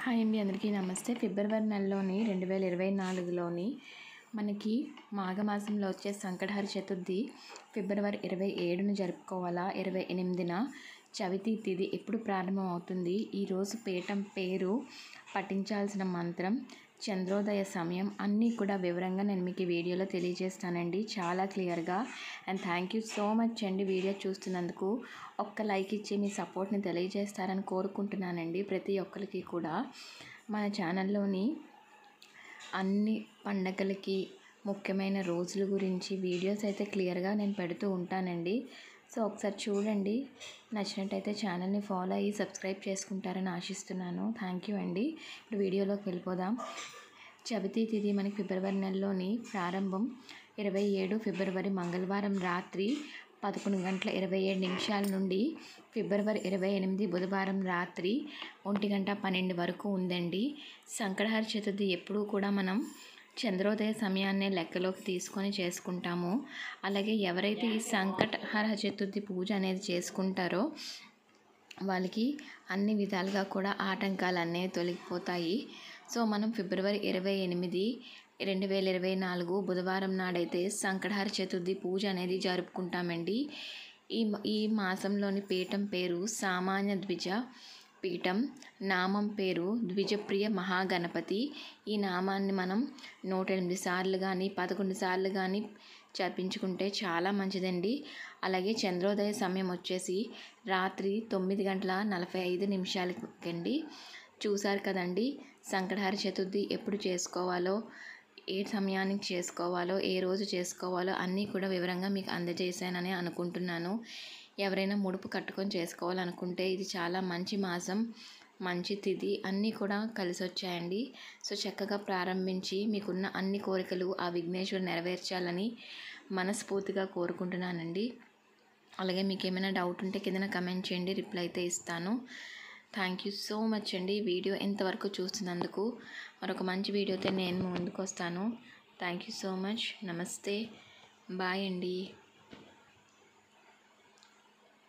Hi అండి, అందరికీ నమస్తే. ఫిబ్రవరి నెలలోని 2024లోని మనకి మాఘమాసంలో వచ్చే సంకటహర చతుర్థి ఫిబ్రవరి 27న జరుపుకోవాలా, 28న చవితి తిథి ఎప్పుడు ప్రారంభం అవుతుంది, ఈరోజు పీఠం పేరు, పఠించాల్సిన మంత్రం, చంద్రోదయ సమయం అన్నీ కూడా వివరంగా నేను మీకు ఈ వీడియోలో తెలియజేస్తానండి, చాలా క్లియర్గా. And thank you so much అండి వీడియో చూస్తున్నందుకు. ఒక్క లైక్ ఇచ్చి మీ సపోర్ట్ని తెలియజేస్తారని కోరుకుంటున్నానండి. ప్రతి ఒక్కరికి కూడా మన ఛానల్లోని అన్ని పండగలకి ముఖ్యమైన రోజుల గురించి వీడియోస్ అయితే క్లియర్గా నేను పెడుతూ ఉంటానండి. సో ఒకసారి చూడండి, నచ్చినట్టయితే ఛానల్ని ఫాలో అయ్యి సబ్స్క్రైబ్ చేసుకుంటారని ఆశిస్తున్నాను. థ్యాంక్ యూ అండి. ఇప్పుడు వీడియోలోకి వెళ్ళిపోదాం. చవితి తిథి మనకి ఫిబ్రవరి నెలలోని ప్రారంభం 27 ఫిబ్రవరి మంగళవారం రాత్రి 11:27 నుండి ఫిబ్రవరి 28 బుధవారం రాత్రి 1:12 వరకు ఉందండి. సంకటహర చతుర్థి ఎప్పుడూ కూడా మనం చంద్రోదయ సమయాన్నే లెక్కలోకి తీసుకొని చేసుకుంటాము. అలాగే ఎవరైతే ఈ సంకటహర చతుర్థి పూజ అనేది చేసుకుంటారో వాళ్ళకి అన్ని విధాలుగా కూడా ఆటంకాలు అనేవి తొలగిపోతాయి. సో మనం ఫిబ్రవరి 28, 2024 బుధవారం నాడైతే సంకటహర చతుర్థి పూజ అనేది జరుపుకుంటామండి. ఈ మాసంలోని పీఠం పేరు సామాన్య ద్విజ పీఠం, నామం పేరు ద్విజప్రియ మహాగణపతి. ఈ నామాన్ని మనం 108 సార్లు కానీ 11 సార్లు కానీ జపించుకుంటే చాలా మంచిదండి. అలాగే చంద్రోదయ సమయం వచ్చేసి రాత్రి 9:45 చూసారు కదండి. సంకటహర చతుర్థి ఎప్పుడు చేసుకోవాలో, ఏ సమయానికి చేసుకోవాలో, ఏ రోజు చేసుకోవాలో అన్నీ కూడా వివరంగా మీకు అందజేశానని అనుకుంటున్నాను. ఎవరైనా ముడుపు కట్టుకొని చేసుకోవాలనుకుంటే ఇది చాలా మంచి మాసం, మంచి తిథి, అన్నీ కూడా కలిసి వచ్చాయండి. సో చక్కగా ప్రారంభించి మీకున్న అన్ని కోరికలు ఆ విఘ్నేశ్వరు నెరవేర్చాలని మనస్ఫూర్తిగా కోరుకుంటున్నానండి. అలాగే మీకు ఏమైనా డౌట్ ఉంటే కింద కమెంట్ చేయండి, రిప్లై అయితే ఇస్తాను. థ్యాంక్ యూ సో మచ్ అండి వీడియో ఇంతవరకు చూస్తున్నందుకు. మరొక మంచి వీడియోతో నేను ముందుకు వస్తాను. Thank you so much. నమస్తే, బాయ్ అండి.